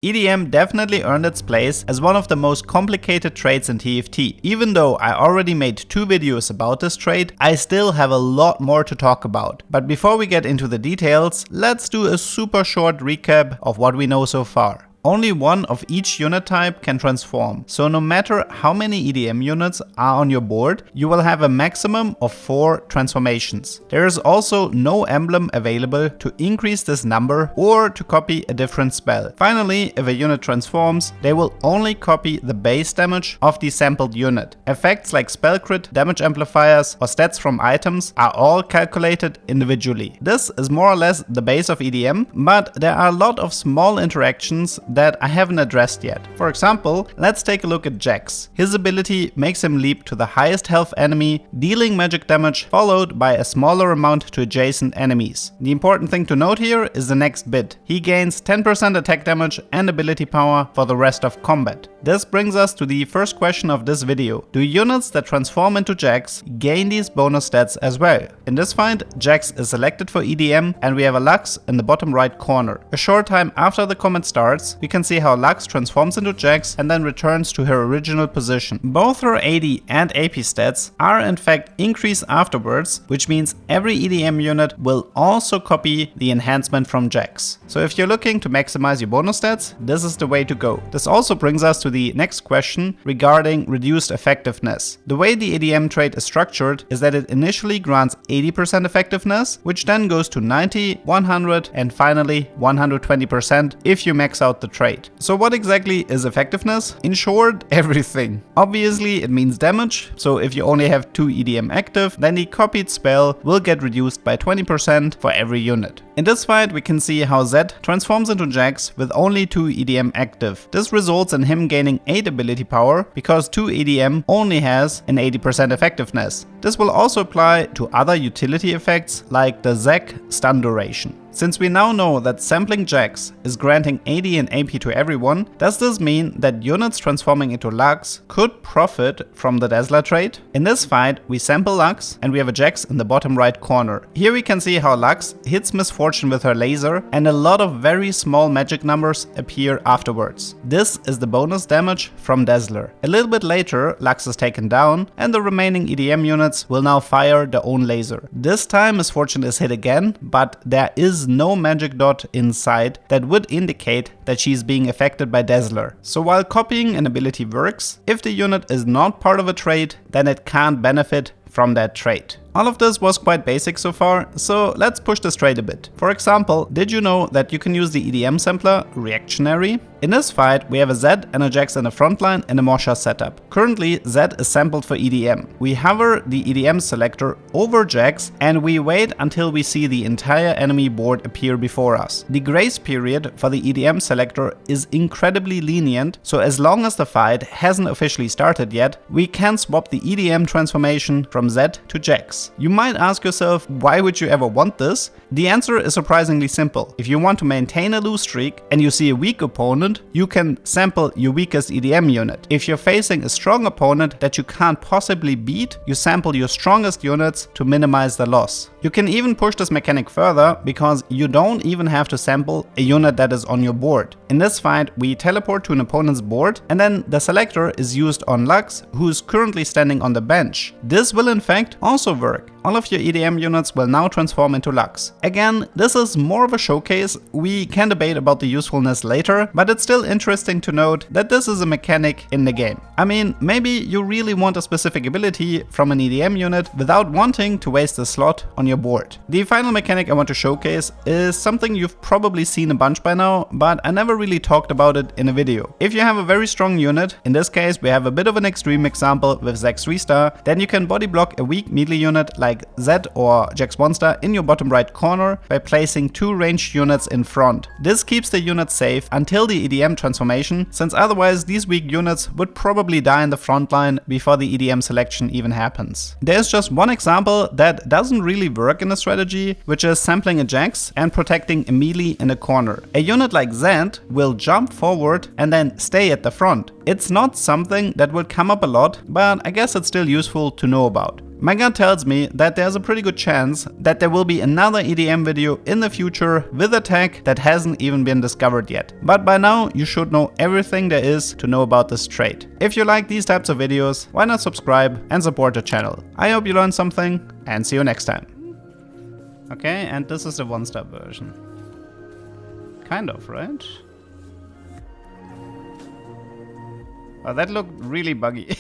EDM definitely earned its place as one of the most complicated trades in TFT. Even though I already made 2 videos about this trade, I still have a lot more to talk about. But before we get into the details, let's do a super short recap of what we know so far. Only one of each unit type can transform, so no matter how many EDM units are on your board, you will have a maximum of 4 transformations. There is also no emblem available to increase this number or to copy a different spell. Finally, if a unit transforms, they will only copy the base damage of the sampled unit. Effects like spell crit, damage amplifiers or stats from items are all calculated individually. This is more or less the base of EDM, but there are a lot of small interactions that I haven't addressed yet. For example, let's take a look at Jax. His ability makes him leap to the highest health enemy, dealing magic damage followed by a smaller amount to adjacent enemies. The important thing to note here is the next bit. He gains 10% attack damage and ability power for the rest of combat. This brings us to the first question of this video. Do units that transform into Jax gain these bonus stats as well? In this find, Jax is selected for EDM and we have a Lux in the bottom right corner. A short time after the combat starts, we can see how Lux transforms into Jax and then returns to her original position. Both her AD and AP stats are in fact increased afterwards, which means every EDM unit will also copy the enhancement from Jax. So if you're looking to maximize your bonus stats, this is the way to go. This also brings us to the next question regarding reduced effectiveness. The way the EDM trait is structured is that it initially grants 80% effectiveness, which then goes to 90, 100 and finally 120% if you max out the trait. So what exactly is effectiveness? In short, everything. Obviously it means damage, so if you only have 2 EDM active, then the copied spell will get reduced by 20% for every unit. In this fight we can see how Zed transforms into Jax with only 2 EDM active. This results in him gaining 8 ability power because 2 EDM only has an 80% effectiveness. This will also apply to other utility effects like the Zac stun duration. Since we now know that sampling Jax is granting AD and AP to everyone, does this mean that units transforming into Lux could profit from the Dazzler trait? In this fight, we sample Lux and we have a Jax in the bottom right corner. Here we can see how Lux hits Miss Fortune with her laser and a lot of very small magic numbers appear afterwards. This is the bonus damage from Dazzler. A little bit later, Lux is taken down and the remaining EDM units will now fire their own laser. This time Miss Fortune is hit again, but there is no magic dot inside that would indicate that she's being affected by Dazzler. So while copying an ability works, if the unit is not part of a trait, then it can't benefit from that trait. All of this was quite basic so far, so let's push this trait a bit. For example, did you know that you can use the EDM sampler Reactionary? In this fight, we have a Zed and a Jax in the frontline in a Mosha setup. Currently, Zed is sampled for EDM. We hover the EDM selector over Jax and we wait until we see the entire enemy board appear before us. The grace period for the EDM selector is incredibly lenient, so as long as the fight hasn't officially started yet, we can swap the EDM transformation from Zed to Jax. You might ask yourself, why would you ever want this? The answer is surprisingly simple. If you want to maintain a lose streak and you see a weak opponent, you can sample your weakest EDM unit. If you're facing a strong opponent that you can't possibly beat, you sample your strongest units to minimize the loss. You can even push this mechanic further because you don't even have to sample a unit that is on your board. In this fight, we teleport to an opponent's board and then the selector is used on Lux, who is currently standing on the bench. This will in fact also work. All of your EDM units will now transform into Lux. Again, this is more of a showcase. We can debate about the usefulness later, but it's still interesting to note that this is a mechanic in the game. I mean, maybe you really want a specific ability from an EDM unit without wanting to waste a slot on your board. The final mechanic I want to showcase is something you've probably seen a bunch by now, but I never really talked about it in a video. If you have a very strong unit, in this case we have a bit of an extreme example with Zac 3-star, then you can body block a weak melee unit like Zed or Jax 1-star in your bottom right corner by placing 2 ranged units in front. This keeps the unit safe until the EDM transformation, since otherwise these weak units would probably die in the front line before the EDM selection even happens. There's just one example that doesn't really work in a strategy, which is sampling a Jax and protecting a melee in a corner. A unit like Zed will jump forward and then stay at the front. It's not something that will come up a lot, but I guess it's still useful to know about. My gut tells me that there's a pretty good chance that there will be another EDM video in the future with a tech that hasn't even been discovered yet. But by now you should know everything there is to know about this trade. If you like these types of videos, why not subscribe and support the channel? I hope you learned something and see you next time. Okay, and this is the one-step version. Kind of, right? Oh, that looked really buggy.